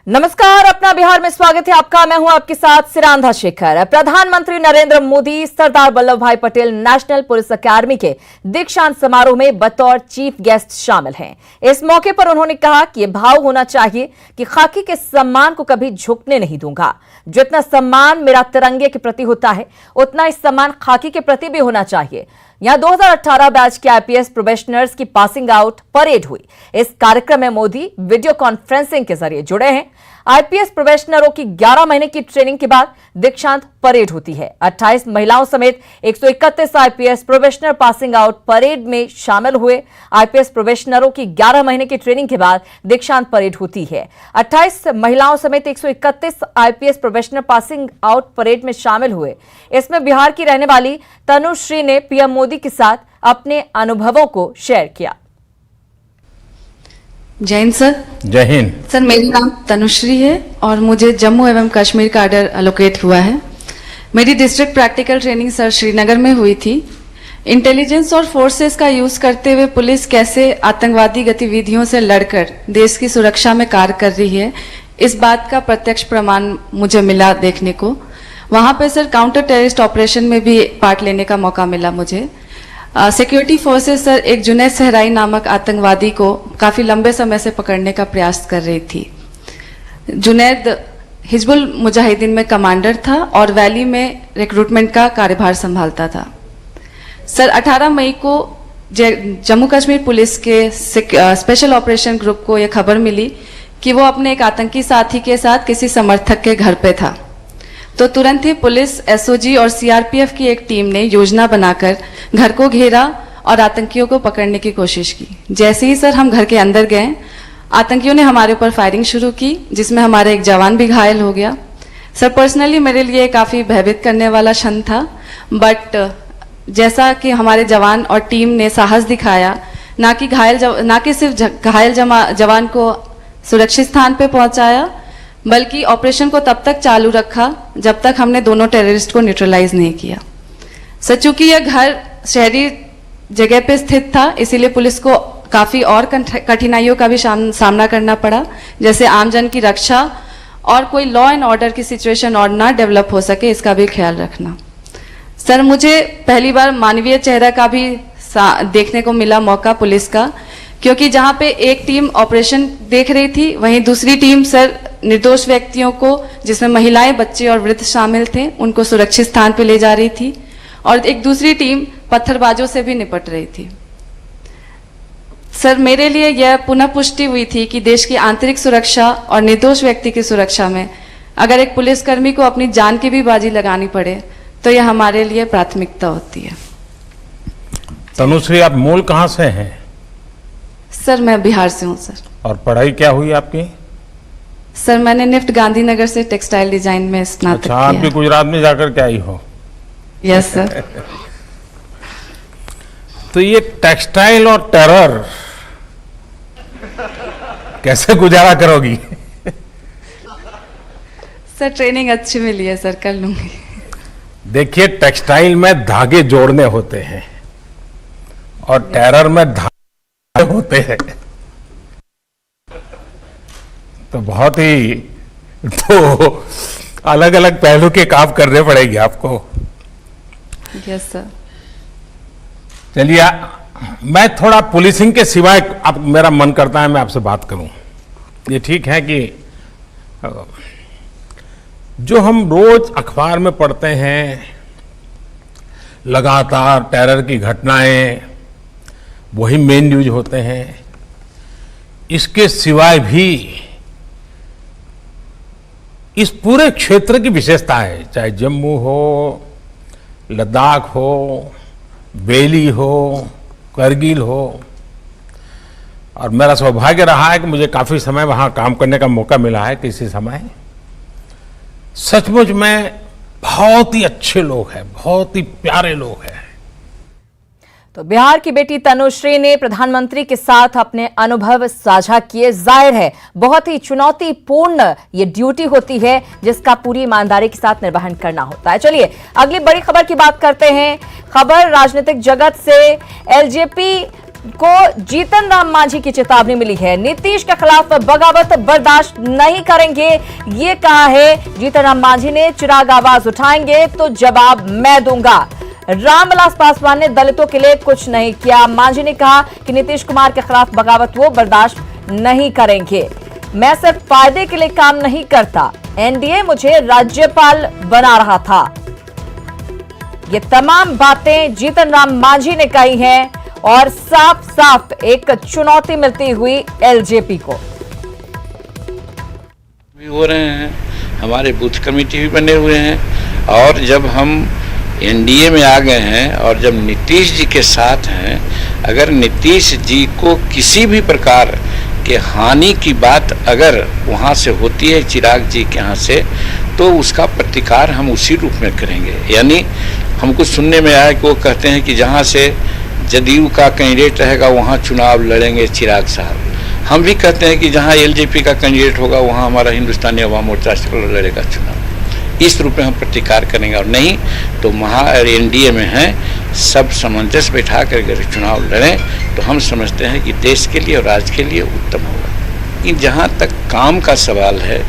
नमस्कार, अपना बिहार में स्वागत है आपका। मैं हूं आपके साथ सिरांधा शेखर। प्रधानमंत्री नरेंद्र मोदी सरदार वल्लभ भाई पटेल नेशनल पुलिस अकादमी के दीक्षांत समारोह में बतौर चीफ गेस्ट शामिल हैं। इस मौके पर उन्होंने कहा कि यह भाव होना चाहिए कि खाकी के सम्मान को कभी झुकने नहीं दूंगा। जितना सम्मान मेरा तिरंगे के प्रति होता है, उतना इस सम्मान खाकी के प्रति भी होना चाहिए। यहां 2018 बैच के आईपीएस प्रोबेशनर्स की पासिंग आउट परेड हुई। इस कार्यक्रम में मोदी वीडियो कॉन्फ्रेंसिंग के जरिए जुड़े हैं। आईपीएस प्रोबेशनरों की 11 महीने की ट्रेनिंग के बाद दीक्षांत परेड होती है। 28 महिलाओं समेत 131 IPS probationer passing out parade में शामिल हुए। आईपीएस प्रोबेशनरों की 11 महीने की ट्रेनिंग के बाद दीक्षांत परेड होती है। 28 महिलाओं समेत 131 IPS probationer passing out parade में शामिल हुए। इसमें बिहार की रहने वाली तनुश्री ने पीएम मोदी के साथ अपने अनुभवों को शेयर किया। जय हिंद सर। जय हिंद सर, मेरा नाम तनुश्री है और मुझे जम्मू एवं कश्मीर का ऑर्डर एलोकेट हुआ है। मेरी district practical training sir Srinagar में हुई थी। इंटेलिजेंस और फोर्सेस का यूज करते हुए पुलिस कैसे आतंकवादी गतिविधियों से लड़कर देश की सुरक्षा में कार्य कर रही है, इस बात का प्रत्यक्ष प्रमाण मुझे मिला देखने को। वहां पे सर काउंटर टेररिस्ट ऑपरेशन में भी पार्ट लेने का मौका मिला मुझे। सिक्योरिटी फोर्सेस सर एक जुनैद सहराई नामक आतंकवादी को काफी लंबे समय से पकड़ने का प्रयास कर रही थी। जुनैद हिजबुल मुजाहिदीन में कमांडर था और वैली में रिक्रूटमेंट का कार्यभार संभालता था। सर 18 मई को जम्मू कश्मीर पुलिस के स्पेशल ऑपरेशन ग्रुप को यह खबर मिली कि वो अपने एक आतंकी साथी के साथ किसी समर्थक के घर पे था। तो तुरंत ही पुलिस, एसओजी और सीआरपीएफ की एक टीम ने योजना बनाकर घर को घेरा और आतंकियों को पकड़ने की कोशिश की। जैसे ही सर हम घर के अंदर गए, आतंकियों ने हमारे ऊपर फायरिंग शुरू की, जिसमें हमारा एक जवान भी घायल हो गया। सर पर्सनली मेरे लिए काफ़ी भयभीत करने वाला क्षण था, बट जैसा कि हमारे जवान और टीम ने साहस दिखाया, ना कि सिर्फ घायल जवान को सुरक्षित स्थान पे पहुंचाया, बल्कि ऑपरेशन को तब तक चालू रखा जब तक हमने दोनों टेररिस्ट को न्यूट्रलाइज नहीं किया। सर चूंकि यह घर शहरी जगह पे स्थित था, इसीलिए पुलिस को काफी और कठिनाइयों का भी सामना करना पड़ा, जैसे आमजन की रक्षा और कोई लॉ एंड ऑर्डर की सिचुएशन और ना डेवलप हो सके, इसका भी ख्याल रखना। सर मुझे पहली बार मानवीय चेहरा का भी देखने को मिला मौका पुलिस का, क्योंकि जहां पे एक टीम ऑपरेशन देख रही थी, वहीं दूसरी टीम सर निर्दोष व्यक्तियों को, जिसमें महिलाएं, बच्चे और वृद्ध शामिल थे, उनको सुरक्षित स्थान पे ले जा रही थी, और एक दूसरी टीम पत्थरबाजों से भी निपट रही थी। सर मेरे लिए यह पुनः पुष्टि हुई थी कि देश की आंतरिक सुरक्षा और निर्दोष व्यक्ति की सुरक्षा में अगर एक पुलिसकर्मी को अपनी जान की भी बाजी लगानी पड़े, तो यह हमारे लिए प्राथमिकता होती है। तनुश्री, आप मूल कहाँ से हैं? सर मैं बिहार से हूँ सर। और पढ़ाई क्या हुई आपकी? सर मैंने निफ्ट गांधीनगर से टेक्सटाइल डिजाइन में स्नातक किया। आप भी गुजरात में जाकर के आई हो? Yes sir. तो ये टेक्सटाइल और टेरर कैसे गुजारा करोगी? सर ट्रेनिंग अच्छी मिली है सर, कर लूंगी। देखिए, टेक्सटाइल में धागे जोड़ने होते हैं और टेरर में धागे होते हैं, तो बहुत ही तो अलग अलग पहलू के काम करने पड़ेंगे आपको। Yes sir. चलिए, मैं थोड़ा पुलिसिंग के सिवाय अब मेरा मन करता है मैं आपसे बात करूं। ये ठीक है कि जो हम रोज अखबार में पढ़ते हैं, लगातार टेरर की घटनाएं, वही मेन न्यूज होते हैं। इसके सिवाय भी इस पूरे क्षेत्र की विशेषता है, चाहे जम्मू हो, लद्दाख हो, वैली हो, करगिल हो। और मेरा सौभाग्य रहा है कि मुझे काफी समय वहां काम करने का मौका मिला है किसी समय। सचमुच में बहुत ही अच्छे लोग हैं, बहुत ही प्यारे लोग हैं। तो बिहार की बेटी तनुश्री ने प्रधानमंत्री के साथ अपने अनुभव साझा किए। जाहिर है बहुत ही चुनौतीपूर्ण ये ड्यूटी होती है, जिसका पूरी ईमानदारी के साथ निर्वहन करना होता है। चलिए अगली बड़ी खबर की बात करते हैं। खबर राजनीतिक जगत से। एलजेपी को जीतन राम मांझी की चेतावनी मिली है। नीतीश के खिलाफ बगावत बर्दाश्त नहीं करेंगे, ये कहा है जीतन राम मांझी ने। चिराग आवाज उठाएंगे तो जवाब मैं दूंगा। रामविलास पासवान ने दलितों के लिए कुछ नहीं किया। मांझी ने कहा कि नीतीश कुमार के खिलाफ बगावत वो बर्दाश्त नहीं करेंगे। मैं सिर्फ फायदे के लिए काम नहीं करता, एनडीए मुझे राज्यपाल बना रहा था। ये तमाम बातें जीतन राम मांझी ने कही हैं और साफ साफ एक चुनौती मिलती हुई एलजेपी को भी हो रहे हैं, हमारे बूथ कमेटी भी बने हुए हैं। और जब हम एनडीए में आ गए हैं और जब नीतीश जी के साथ हैं, अगर नीतीश जी को किसी भी प्रकार के हानि की बात अगर वहाँ से होती है चिराग जी के यहाँ से, तो उसका प्रतिकार हम उसी रूप में करेंगे। यानी हमको सुनने में आया कि वो कहते हैं कि जहाँ से जदयू का कैंडिडेट रहेगा वहाँ चुनाव लड़ेंगे चिराग साहब। हम भी कहते हैं कि जहाँ एलजेपी का कैंडिडेट होगा वहाँ हमारा हिंदुस्तानी अवाम मोर्चा से लड़ेगा चुनाव। इस रूप में हम प्रतिकार करेंगे, और नहीं तो एनडीए में हैं, सब सामंजस्य बैठा कर अगर चुनाव लड़ें तो हम समझते हैं कि देश के लिए और राज्य के लिए उत्तम होगा। लेकिन जहाँ तक काम का सवाल है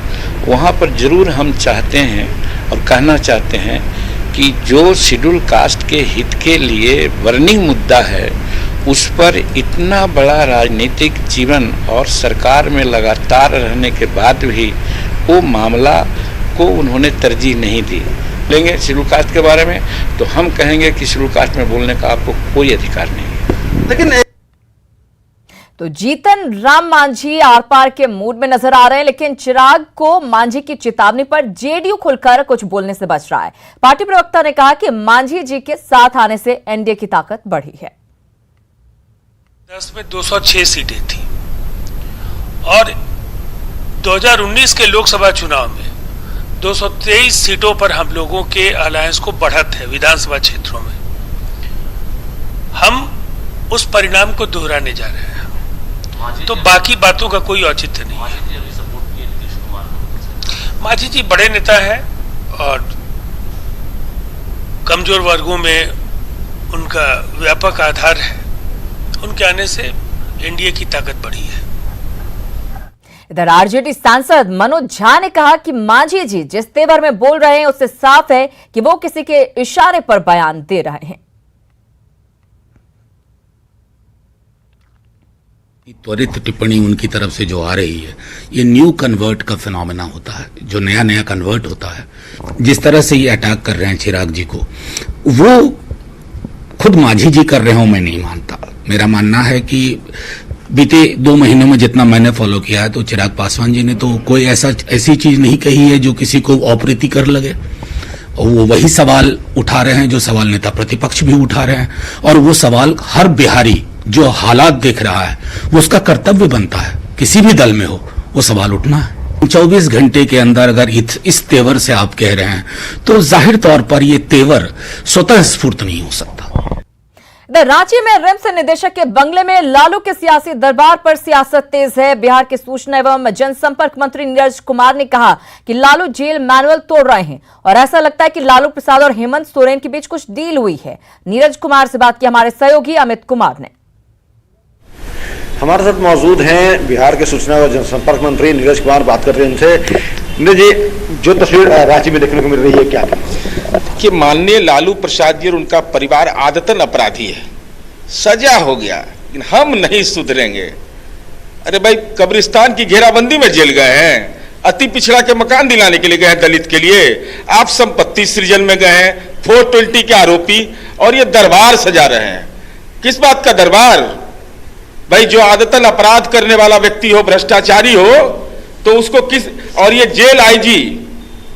वहाँ पर जरूर हम चाहते हैं और कहना चाहते हैं कि जो शेड्यूल कास्ट के हित के लिए बर्निंग मुद्दा है, उस पर इतना बड़ा राजनीतिक जीवन और सरकार में लगातार रहने के बाद भी वो मामला को उन्होंने तरजीह नहीं दी। लेंगे शेड्यूल कास्ट के बारे में तो हम कहेंगे कि शेड्यूल कास्ट में बोलने का आपको कोई अधिकार नहीं है। लेकिन तो जीतन राम मांझी आर पार के मूड में नजर आ रहे हैं, लेकिन चिराग को मांझी की चेतावनी पर जेडीयू खुलकर कुछ बोलने से बच रहा है। पार्टी प्रवक्ता ने कहा कि मांझी जी के साथ आने से एनडीए की ताकत बढ़ी है। 10 में 206 सीटें थी और 2019 के लोकसभा चुनाव में 223 सीटों पर हम लोगों के अलायंस को बढ़त है विधानसभा क्षेत्रों में। हम उस परिणाम को दोहराने जा रहे हैं, तो बाकी बातों का कोई औचित्य नहीं है। मांझी जी बड़े नेता है और कमजोर वर्गों में उनका व्यापक आधार है। उनके आने से एनडीए की ताकत बढ़ी है। इधर आरजेडी सांसद मनोज झा ने कहा कि मांझी जी जिस तेवर में बोल रहे हैं उससे साफ है कि वो किसी के इशारे पर बयान दे रहे हैं। त्वरित टिप्पणी उनकी तरफ से जो आ रही है, ये न्यू कन्वर्ट का फिनोमेना होता है, जो नया नया कन्वर्ट होता है। जिस तरह से ये अटैक कर रहे हैं चिराग जी को, वो खुद मांझी जी कर रहे हो मैं नहीं मानता। मेरा मानना है कि बीते 2 महीनों में जितना मैंने फॉलो किया है, तो चिराग पासवान जी ने तो कोई ऐसी चीज नहीं कही है जो किसी को अप्रीतिकर लगे। और वो वही सवाल उठा रहे हैं जो सवाल नेता प्रतिपक्ष भी उठा रहे हैं, और वो सवाल हर बिहारी जो हालात देख रहा है वो उसका कर्तव्य बनता है, किसी भी दल में हो वो सवाल उठना है। 24 घंटे के अंदर अगर इस तेवर से आप कह रहे हैं तो जाहिर तौर पर ये तेवर स्वतः स्फूर्त नहीं हो सकता। रांची में रिम्स निदेशक के बंगले में लालू के सियासी दरबार पर सियासत तेज है। बिहार के सूचना एवं जनसंपर्क मंत्री नीरज कुमार ने कहा कि लालू जेल मैनुअल तोड़ रहे हैं और ऐसा लगता है कि लालू प्रसाद और हेमंत सोरेन के बीच कुछ डील हुई है। नीरज कुमार से बात की हमारे सहयोगी अमित कुमार ने। हमारे साथ मौजूद हैं बिहार के सूचना और जनसंपर्क मंत्री नीरज कुमार, बात कर रहे हैं उनसे। नीरज जी, जो तस्वीर रांची में देखने को मिल रही है क्या कि माननीय लालू प्रसाद जी और उनका परिवार आदतन अपराधी है, सजा हो गया, लेकिन हम नहीं सुधरेंगे। अरे भाई, कब्रिस्तान की घेराबंदी में जेल गए हैं, अति पिछड़ा के मकान दिलाने के लिए गए हैं दलित के लिए, आप संपत्ति सृजन में गए हैं, 420 के आरोपी, और ये दरबार सजा रहे हैं। किस बात का दरबार भाई? जो आदतन अपराध करने वाला व्यक्ति हो, भ्रष्टाचारी हो, तो उसको किस, और ये जेल आईजी,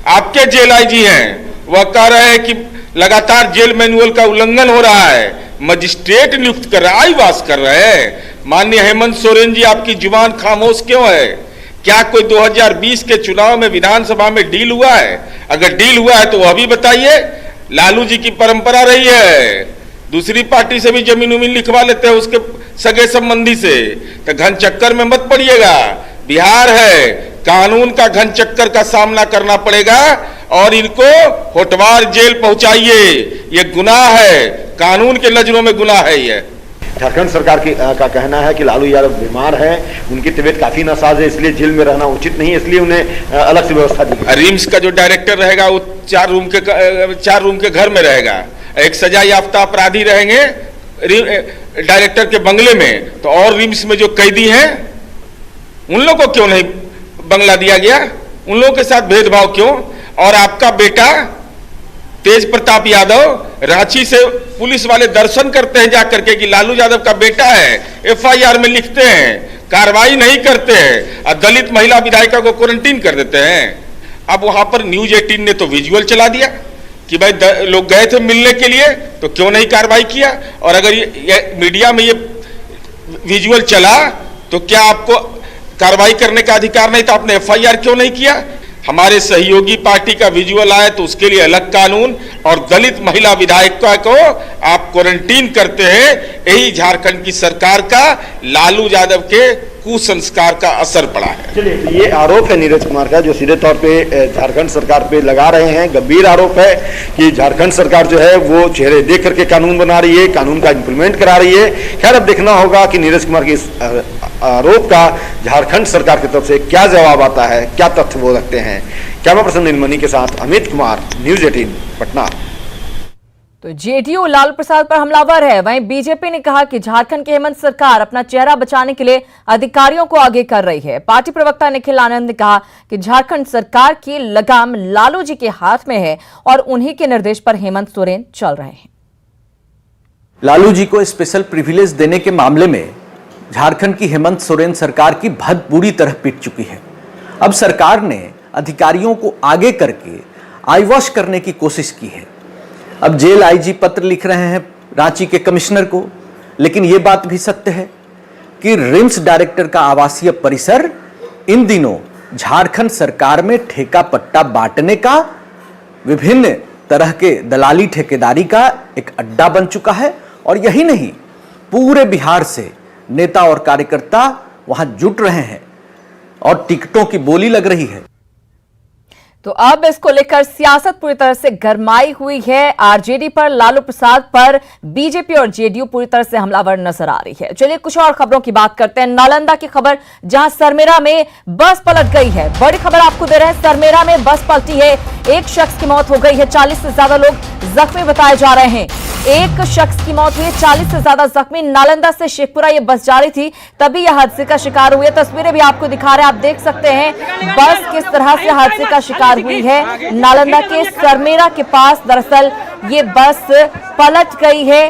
आपके जेल आईजी हैं, वह कह रहे हैं कि लगातार जेल मैनुअल का उल्लंघन हो रहा है, मजिस्ट्रेट नियुक्त कर रहे हैं, आईवास कर रहे हैं। माननीय हेमंत सोरेन जी, आपकी जुबान खामोश क्यों है? क्या कोई 2020 के चुनाव में विधानसभा में डील हुआ है? अगर डील हुआ है तो वह भी बताइए। लालू जी की परंपरा रही है, दूसरी पार्टी से भी जमीन उमीन लिखवा लेते हैं उसके सगे संबंधी से, तो घन चक्कर में मत पड़िएगा। बिहार है, कानून का घन चक्कर का सामना करना पड़ेगा और इनको होटवार जेल पहुंचाइए। ये गुनाह है, कानून के नजरों में गुनाह है ये। झारखंड सरकार का कहना है कि लालू यादव बीमार हैं, उनकी तबीयत काफी नासाज है, इसलिए जेल में रहना उचित नहीं है, इसलिए उन्हें अलग से व्यवस्था दी गई। रिम्स का जो डायरेक्टर रहेगा वो 4 रूम के घर में रहेगा, एक सजा याफ्ता अपराधी रहेंगे डायरेक्टर के बंगले में, तो और रिम्स में जो कैदी हैं उन लोगों को क्यों नहीं बंगला दिया गया, उन लोगों के साथ भेदभाव क्यों? और आपका बेटा तेज प्रताप यादव रांची से पुलिस वाले दर्शन करते हैं जाकर के कि लालू यादव का बेटा है, एफआईआर में लिखते हैं, कार्रवाई नहीं करते हैं और दलित महिला विधायिका को क्वारंटीन कर देते हैं। अब वहां पर न्यूज 18 ने तो विजुअल चला दिया कि भाई लोग गए थे मिलने के लिए, तो क्यों नहीं कार्रवाई किया? और अगर ये मीडिया में ये विजुअल चला तो क्या आपको कार्रवाई करने का अधिकार नहीं था? आपने एफआईआर क्यों नहीं किया? हमारे सहयोगी पार्टी का विजुअल आया तो उसके लिए अलग कानून, और दलित महिला विधायिका को आप क्वारंटीन करते हैं, यही झारखंड की सरकार का लालू यादव के कुसंस्कार का असर पड़ा है। चलिए, ये आरोप है नीरज कुमार का जो सीधे तौर पे झारखंड सरकार पे लगा रहे हैं। गंभीर आरोप है कि झारखंड सरकार जो है वो चेहरे देख करके कानून बना रही है, कानून का इंप्लीमेंट करा रही है। खैर, अब देखना होगा कि नीरज कुमार के इस आरोप का झारखंड सरकार की तरफ से क्या जवाब आता है, क्या तथ्य वो रखते हैं। कैमरा पर्सन नीलमणि के साथ अमित कुमार, न्यूज 18 पटना। तो जेडीयू लालू प्रसाद पर हमलावर है। वहीं बीजेपी ने कहा कि झारखंड की हेमंत सरकार अपना चेहरा बचाने के लिए अधिकारियों को आगे कर रही है। पार्टी प्रवक्ता निखिल आनंद ने कहा कि झारखंड सरकार की लगाम लालू जी के हाथ में है और उन्हीं के निर्देश पर हेमंत सोरेन चल रहे हैं। लालू जी को स्पेशल प्रिविलेज देने के मामले में झारखंड की हेमंत सोरेन सरकार की भद बुरी तरह पिट चुकी है। अब सरकार ने अधिकारियों को आगे करके आईवॉश करने की कोशिश की है। अब जेल आईजी पत्र लिख रहे हैं रांची के कमिश्नर को, लेकिन यह बात भी सत्य है कि रिम्स डायरेक्टर का आवासीय परिसर इन दिनों झारखंड सरकार में ठेका पट्टा बांटने का, विभिन्न तरह के दलाली ठेकेदारी का एक अड्डा बन चुका है। और यही नहीं, पूरे बिहार से नेता और कार्यकर्ता वहां जुट रहे हैं और टिकटों की बोली लग रही है। तो अब इसको लेकर सियासत पूरी तरह से गरमाई हुई है। आरजेडी पर, लालू प्रसाद पर बीजेपी और जेडीयू पूरी तरह से हमलावर नजर आ रही है। चलिए कुछ और खबरों की बात करते हैं। नालंदा की खबर, जहां सरमेरा में बस पलट गई है। बड़ी खबर आपको दे रहे हैं, सरमेरा में बस पलटी है, एक शख्स की मौत हो गई है, 40 से ज्यादा लोग जख्मी बताए जा रहे हैं। एक शख्स की मौत हुई, 40 से ज्यादा जख्मी। नालंदा से शेखपुरा ये बस जा रही थी, तभी यह हादसे का शिकार हुई है। तस्वीरें भी आपको दिखा रहे हैं, आप देख सकते हैं बस किस तरह से हादसे का शिकार हुई है। नालंदा के सरमेरा के पास दरअसल ये बस पलट गई है,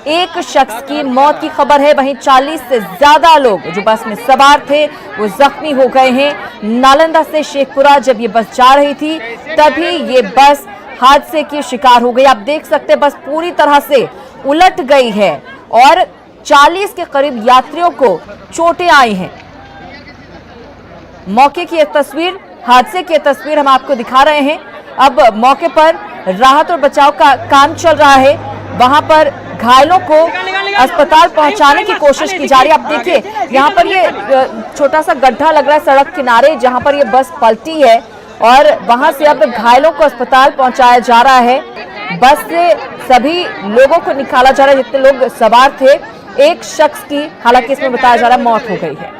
एक शख्स की मौत की खबर है। वहीं 40 से ज्यादा लोग जो बस में सवार थे वो जख्मी हो गए हैं। नालंदा से शेखपुरा जब ये बस जा रही थी तभी ये बस हादसे की शिकार हो गई। आप देख सकते हैं बस पूरी तरह से उलट गई है और 40 के करीब यात्रियों को चोटें आई हैं। मौके की एक तस्वीर, हादसे की तस्वीर हम आपको दिखा रहे हैं। अब मौके पर राहत और बचाव का काम चल रहा है, वहां पर घायलों को अस्पताल पहुंचाने की कोशिश की जा रही है। आप देखिए यहाँ पर ये छोटा सा गड्ढा लग रहा है सड़क किनारे, जहां पर ये बस पलटी है और वहां से अब घायलों को अस्पताल पहुंचाया जा रहा है। बस से सभी लोगों को निकाला जा रहा है जितने लोग सवार थे। एक शख्स की हालांकि इसमें बताया जा रहा है मौत हो गई है।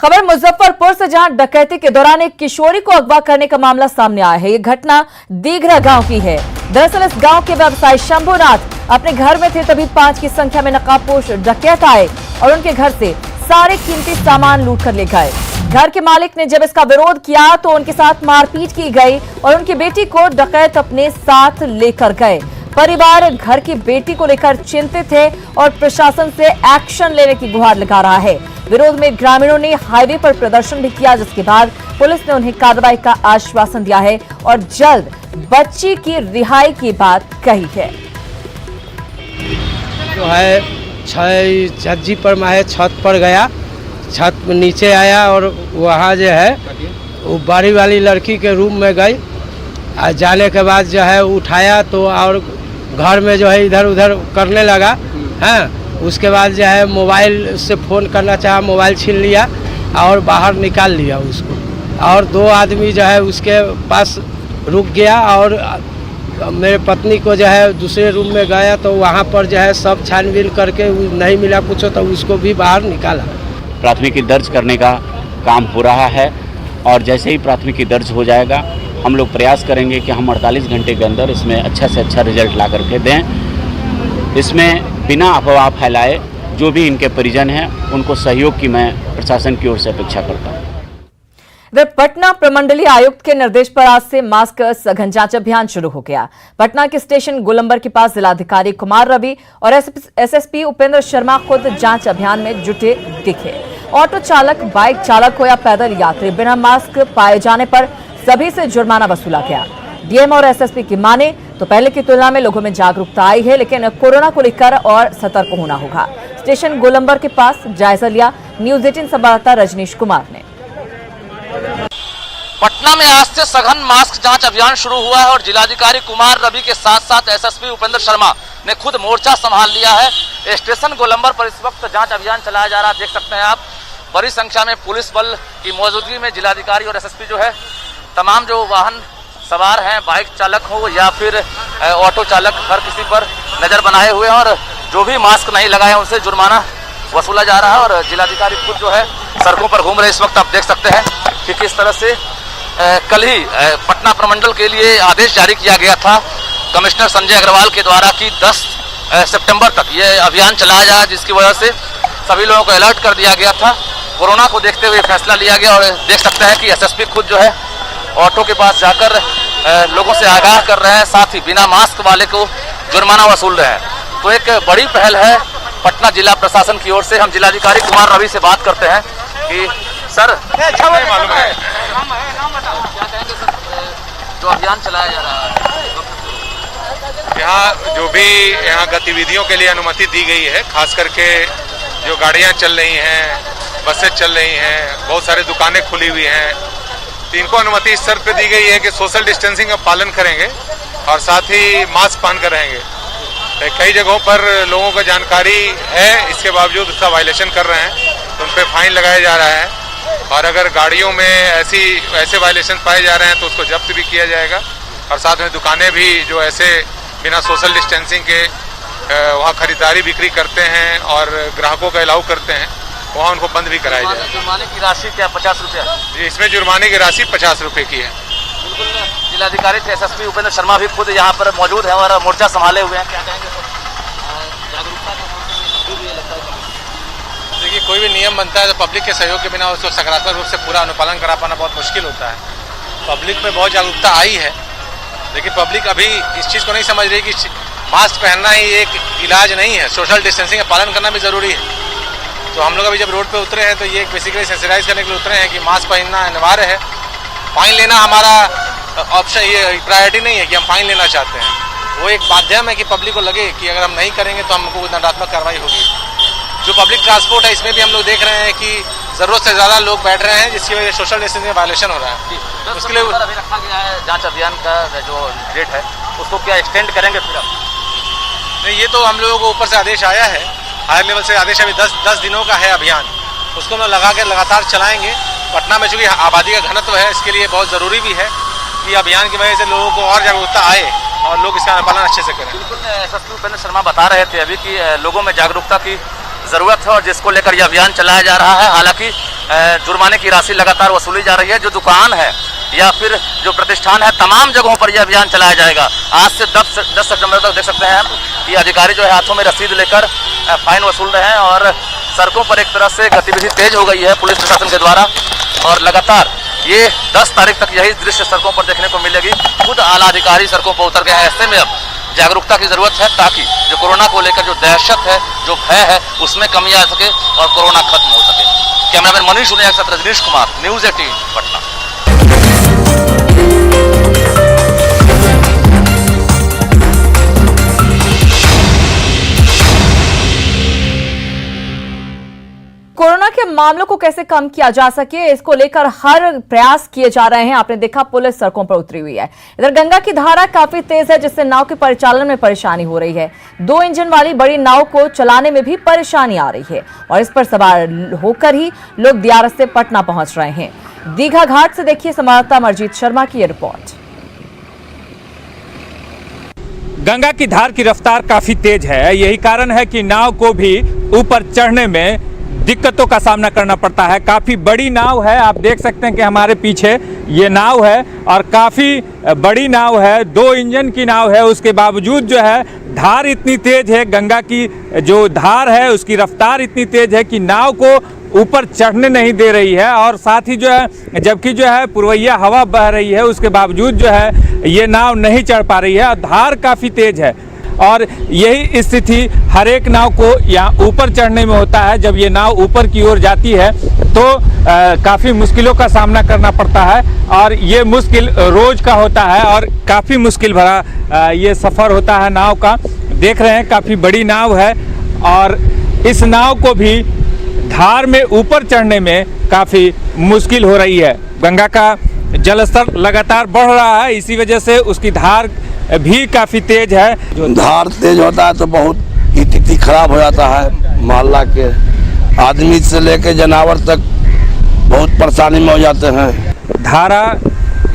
खबर मुजफ्फरपुर से, जहां डकैती के दौरान एक किशोरी को अगवा करने का मामला सामने आया है। ये घटना दीघरा गांव की है। दरअसल इस गांव के व्यवसायी शंभुनाथ अपने घर में थे, तभी 5 की संख्या में नकाबपोश डकैत आए और उनके घर से सारे कीमती सामान लूट कर ले गए। घर के मालिक ने जब इसका विरोध किया तो उनके साथ मारपीट की गई और उनकी बेटी को डकैत अपने साथ लेकर गए। परिवार घर की बेटी को लेकर चिंतित है और प्रशासन से एक्शन लेने की गुहार लगा रहा है। विरोध में ग्रामीणों ने हाईवे पर प्रदर्शन भी किया, जिसके बाद पुलिस ने उन्हें कार्रवाई का आश्वासन दिया है और जल्द बच्ची की रिहाई की बात कही है। जो है छज्जी पर मैं छत पर गया, छत में नीचे आया और वहाँ जो है वो बाड़ी वाली लड़की के रूम में गई। जाने के बाद जो है उठाया तो और घर में जो है इधर उधर करने लगा है। उसके बाद जो है मोबाइल से फ़ोन करना चाहा, मोबाइल छीन लिया और बाहर निकाल लिया उसको। और 2 आदमी जो है उसके पास रुक गया और मेरे पत्नी को जो है दूसरे रूम में गया तो वहाँ पर जो है सब छानबीन करके नहीं मिला कुछ तो उसको भी बाहर निकाला। प्राथमिकी दर्ज करने का काम हो रहा है और जैसे ही प्राथमिकी दर्ज हो जाएगा हम लोग प्रयास करेंगे कि हम 48 घंटे के अंदर इसमें अच्छा से अच्छा रिजल्ट ला करके दें। इसमें बिना अफवाह फैलाए जो भी इनके परिजन हैं उनको सहयोग की मैं प्रशासन की ओर से अपेक्षा करता हूँ। वे पटना प्रमंडलीय आयुक्त के निर्देश पर आज से मास्क सघन जांच अभियान शुरू हो गया। पटना के स्टेशन गोलंबर के पास जिलाधिकारी कुमार रवि और एसएसपी उपेंद्र शर्मा खुद जांच अभियान में जुटे दिखे। ऑटो चालक, बाइक चालक हो या पैदल यात्री, बिना मास्क पाए जाने पर सभी से जुर्माना वसूला गया। डीएम और एसएसपी की माने तो पहले की तुलना में लोगों में जागरूकता आई है, लेकिन कोरोना को लेकर और सतर्क होना होगा। स्टेशन गोलंबर के पास जायजा लिया न्यूज 18 संवाददाता रजनीश कुमार ने। पटना में आज से सघन मास्क जांच अभियान शुरू हुआ है और जिलाधिकारी कुमार रवि के साथ साथ एसएसपी उपेंद्र शर्मा ने खुद मोर्चा संभाल लिया है। स्टेशन गोलंबर पर इस वक्त जांच अभियान चलाया जा रहा है। देख सकते हैं आप, बड़ी संख्या में पुलिस बल की मौजूदगी में जिलाधिकारी और एसएसपी जो है तमाम जो वाहन सवार हैं, बाइक चालक हो या फिर ऑटो चालक, हर किसी पर नजर बनाए हुए हैं और जो भी मास्क नहीं लगाए उनसे जुर्माना वसूला जा रहा है। और जिलाधिकारी खुद जो है सड़कों पर घूम रहे। इस वक्त आप देख सकते हैं कि किस तरह से कल ही पटना प्रमंडल के लिए आदेश जारी किया गया था कमिश्नर संजय अग्रवाल के द्वारा कि 10 सितंबर तक ये अभियान चलाया जाए, जिसकी वजह से सभी लोगों को अलर्ट कर दिया गया था। कोरोना को देखते हुए फैसला लिया गया और देख सकते हैं कि एसएसपी खुद जो है ऑटो के पास जाकर लोगों से आगाह कर रहे हैं, साथ ही बिना मास्क वाले को जुर्माना वसूल रहे हैं। तो एक बड़ी पहल है पटना जिला प्रशासन की ओर से। हम जिलाधिकारी कुमार रवि से बात करते हैं कि सर मालूम है क्या कहेंगे सर, जो अभियान चलाया जा रहा है यहाँ जो भी यहाँ गतिविधियों के लिए अनुमति दी गई है, खास करके जो गाड़ियाँ चल रही हैं, बसें चल रही हैं, बहुत सारी दुकानें खुली हुई हैं, तो इनको अनुमति इस शर्त पे दी गई है कि सोशल डिस्टेंसिंग का पालन करेंगे और साथ ही मास्क पहन कर रहेंगे। तो कई जगहों पर लोगों को जानकारी है, इसके बावजूद उसका वायलेशन कर रहे हैं, तो उन पर फाइन लगाया जा रहा है। और अगर गाड़ियों में ऐसे वायलेशन पाए जा रहे हैं तो उसको जब्त भी किया जाएगा। और साथ में दुकानें भी जो ऐसे बिना सोशल डिस्टेंसिंग के वहाँ खरीदारी बिक्री करते हैं और ग्राहकों का अलाउ करते हैं, वहाँ उनको बंद भी कराया जाएगा। जुर्माने की राशि क्या 50 रुपया? इसमें जुर्माने की राशि 50 रुपये की है। बिल्कुल, जिलाधिकारी थे एसएसपी उपेंद्र शर्मा भी खुद यहाँ पर मौजूद हैं और मोर्चा संभाले हुए हैं। क्या कहेंगे सर, जागरूकता के मोर्चे में लगता है? देखिए, कोई भी नियम बनता है तो पब्लिक के सहयोग के बिना उसको सकारात्मक रूप से पूरा अनुपालन करा पाना बहुत मुश्किल होता है। पब्लिक में बहुत जागरूकता आई है, लेकिन पब्लिक अभी इस चीज़ को नहीं समझ रही कि मास्क पहनना ही एक इलाज नहीं है, सोशल डिस्टेंसिंग का पालन करना भी ज़रूरी है। तो हम लोग अभी जब रोड पे उतरे हैं तो ये बेसिकली सेंसिटाइज करने के लिए उतरे हैं कि मास्क पहनना अनिवार्य है। फाइन लेना हमारा ऑप्शन, ये प्रायोरिटी नहीं है कि हम फाइन लेना चाहते हैं। वो एक माध्यम है कि पब्लिक को लगे कि अगर हम नहीं करेंगे तो हमको दंडात्मक कार्रवाई होगी। जो पब्लिक ट्रांसपोर्ट है इसमें भी हम लोग देख रहे हैं कि ज़रूरत से ज़्यादा लोग बैठ रहे हैं, जिसकी वजह से सोशल डिस्टेंसिंग में वायलेशन हो रहा है। उसके लिए अभी रखा गया है जांच अभियान का जो डेट है, उसको क्या एक्सटेंड करेंगे फिर आप? नहीं, ये तो हम लोगों को ऊपर से आदेश आया है, हायर लेवल से आदेश। अभी 10 दिनों का है अभियान, उसको हम लगा के लगातार चलाएंगे। पटना में चूँकि आबादी का घनत्व है, इसके लिए बहुत ज़रूरी भी है कि अभियान की वजह से लोगों को और जागरूकता आए और लोग इसका अनुपालन अच्छे से करें। बिल्कुल, एसएसपी उपेंद्र शर्मा बता रहे थे अभी कि लोगों में जागरूकता की ज़रूरत है और जिसको लेकर यह अभियान चलाया जा रहा है। हालांकि जुर्माने की राशि लगातार वसूली जा रही है। जो दुकान है या फिर जो प्रतिष्ठान है, तमाम जगहों पर यह अभियान चलाया जाएगा। आज से 10 सितंबर तक देख सकते हैं हम कि अधिकारी जो है हाथों में रसीद लेकर फाइन वसूल रहे हैं और सड़कों पर एक तरह से गतिविधि तेज हो गई है पुलिस प्रशासन के द्वारा। और लगातार ये 10 तारीख तक यही दृश्य सड़कों पर देखने को मिलेगी। खुद आला अधिकारी सड़कों पर उतर गए हैं। ऐसे में अब जागरूकता की जरूरत है ताकि जो कोरोना को लेकर जो दहशत है, जो भय है, उसमें कमी आ सके और कोरोना खत्म हो सके। कैमरामैन मनीष उनिया के साथ रजनीश कुमार, न्यूज 18 पटना। कोरोना के मामलों को कैसे कम किया जा सके, इसको लेकर हर प्रयास किए जा रहे हैं। आपने देखा पुलिस सड़कों पर उतरी हुई है। इधर गंगा की धारा काफी तेज है, जिससे नाव के परिचालन में परेशानी हो रही है। 2 इंजन वाली बड़ी नाव को चलाने में भी परेशानी आ रही है और इस पर सवार होकर ही लोग दियारत से पटना पहुंच रहे हैं। दीघा घाट से देखिए संवाददाता अमरजीत शर्मा की यह रिपोर्ट। गंगा की धार की रफ्तार काफ़ी तेज है। यही कारण है कि नाव को भी ऊपर चढ़ने में दिक्कतों का सामना करना पड़ता है। काफ़ी बड़ी नाव है, आप देख सकते हैं कि हमारे पीछे ये नाव है और काफ़ी बड़ी नाव है, 2 इंजन की नाव है। उसके बावजूद जो है धार इतनी तेज है, गंगा की जो धार है उसकी रफ्तार इतनी तेज है कि नाव को ऊपर चढ़ने नहीं दे रही है। और साथ ही जो है जबकि जो है पुरवैया हवा बह रही है, उसके बावजूद जो है ये नाव नहीं चढ़ पा रही है और धार काफ़ी तेज है। और यही स्थिति हर एक नाव को यहाँ ऊपर चढ़ने में होता है। जब ये नाव ऊपर की ओर जाती है तो काफ़ी मुश्किलों का सामना करना पड़ता है और ये मुश्किल रोज़ का होता है और काफ़ी मुश्किल भरा ये सफ़र होता है नाव का। देख रहे हैं काफ़ी बड़ी नाव है और इस नाव को भी धार में ऊपर चढ़ने में काफ़ी मुश्किल हो रही है। गंगा का जलस्तर लगातार बढ़ रहा है, इसी वजह से उसकी धार भी काफ़ी तेज है। जो धार तेज होता है तो बहुत स्थिति खराब हो जाता है। मोहल्ला के आदमी से लेके जानवर तक बहुत परेशानी में हो जाते हैं। धारा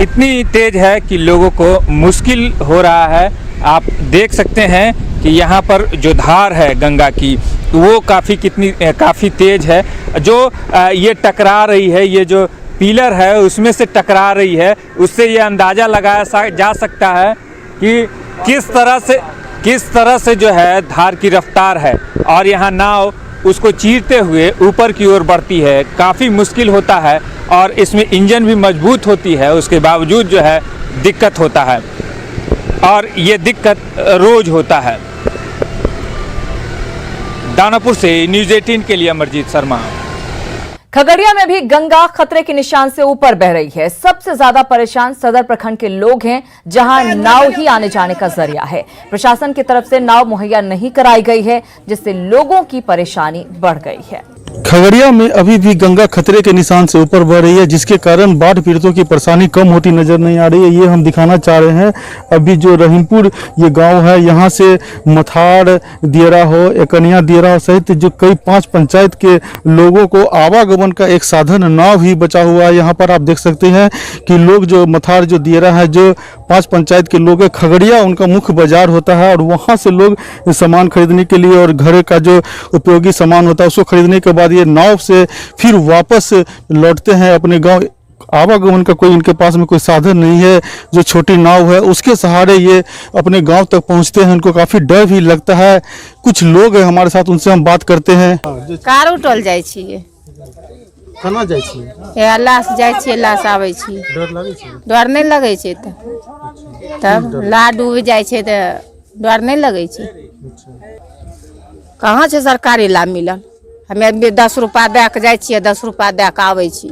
इतनी तेज है कि लोगों को मुश्किल हो रहा है। आप देख सकते हैं कि यहाँ पर जो धार है गंगा की वो काफ़ी तेज है। जो ये टकरा रही है, ये जो पिलर है उसमें से टकरा रही है, उससे ये अंदाज़ा लगाया जा सकता है कि किस तरह से जो है धार की रफ्तार है और यहाँ नाव उसको चीरते हुए ऊपर की ओर बढ़ती है। काफ़ी मुश्किल होता है और इसमें इंजन भी मजबूत होती है, उसके बावजूद जो है दिक्कत होता है और ये दिक्कत रोज़ होता है। दानापुर से न्यूज़ 18 के लिए अमरजीत शर्मा। खगड़िया में भी गंगा खतरे के निशान से ऊपर बह रही है। सबसे ज्यादा परेशान सदर प्रखंड के लोग हैं, जहां नाव ही आने जाने का जरिया है। प्रशासन की तरफ से नाव मुहैया नहीं कराई गई है, जिससे लोगों की परेशानी बढ़ गई है। खगड़िया में अभी भी गंगा खतरे के निशान से ऊपर बढ़ रही है, जिसके कारण बाढ़ पीड़ितों की परेशानी कम होती नजर नहीं आ रही है। ये हम दिखाना चाह रहे हैं। अभी जो रहीमपुर ये गांव है, यहाँ से मथाड़ दियरा हो, एकनिया दियरा हो सहित जो कई 5 पंचायत के लोगों को आवागमन का एक साधन नाव ही बचा हुआ है। यहाँ पर आप देख सकते हैं कि लोग जो मथाड़ जो दियरा है, जो 5 पंचायत के लोग है, खगड़िया उनका मुख्य बाजार होता है और वहाँ से लोग सामान खरीदने के लिए और घर का जो उपयोगी सामान होता है उसको खरीदने के बाद ये नाव से फिर वापस लौटते हैं अपने गांव। आवागमन का कोई इनके पास में कोई साधन नहीं है। जो छोटी नाव है उसके सहारे ये अपने गांव तक पहुंचते हैं। उनको काफी डर भी लगता है। कुछ लोग हैं हमारे साथ, उनसे हम बात करते हैं। कार उठल जाइ छियै, केना जाइ छियै? अल्लाह से जाइ छियै, अल्लाह से आबै छियै। डर लागै छै? डर नहीं लगे छै तब ला डूब जाइ छै तो डर नहीं लगे छै। कहाँ से सरकारी लाभ मिलल? हमे 10 रुपया दे के जाइ छियै, 10 रुपया दे के आबै छी।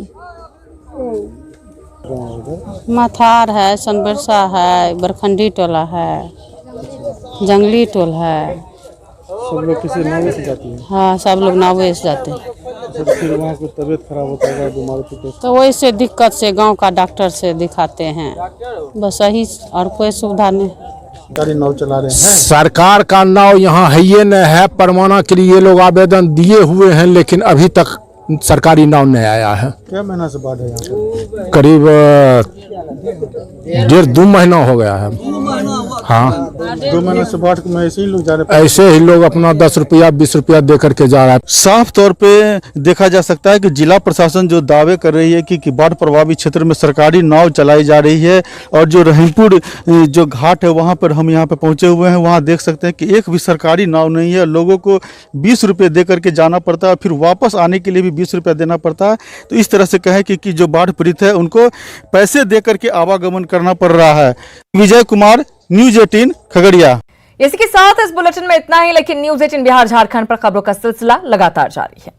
मथार है, सोनबरसा है, बरखंडी टोला है, जंगली टोल है। सब लोग किसी नावे से जाती है? हाँ, सब लोग नावे से जाते हैं। फिर वहाँ की तबीयत खराब होता है, बीमार होते तो वही से दिक्कत से गांव का डॉक्टर से दिखाते हैं, बस यही, और कोई सुविधा नहीं। सरकारी नाव चला रहे हैं? सरकार का नाव यहाँ है ये न है। परवाना के लिए ये लोग आवेदन दिए हुए हैं, लेकिन अभी तक सरकारी नाव नहीं आया है। क्या महीना से बाढ़ है यहाँ पर? करीब 1.5-2 महीना हो गया है। हाँ, 2 महीने से बाढ़ में ऐसे ही लोग जा रहे हैं। ऐसे ही लोग अपना 10 रुपया 20 रुपया दे करके जा रहा है। साफ तौर पे देखा जा सकता है कि जिला प्रशासन जो दावे कर रही है कि बाढ़ प्रभावित क्षेत्र में सरकारी नाव चलाई जा रही है, और जो रहीमपुर जो घाट है वहाँ पर हम यहाँ पे पहुँचे हुए हैं, वहाँ देख सकते हैं कि एक भी सरकारी नाव नहीं है। लोगों को 20 रुपये दे करके जाना पड़ता है, फिर वापस आने के लिए भी 20 रुपया देना पड़ता है। तो इस तरह से कहें कि जो बाढ़ पीड़ित है उनको पैसे दे करके आवागमन करना पड़ रहा है। विजय कुमार, न्यूज़ 18 खगड़िया। इसी के साथ इस बुलेटिन में इतना ही, लेकिन न्यूज़ 18 बिहार झारखंड पर खबरों का सिलसिला लगातार जारी है।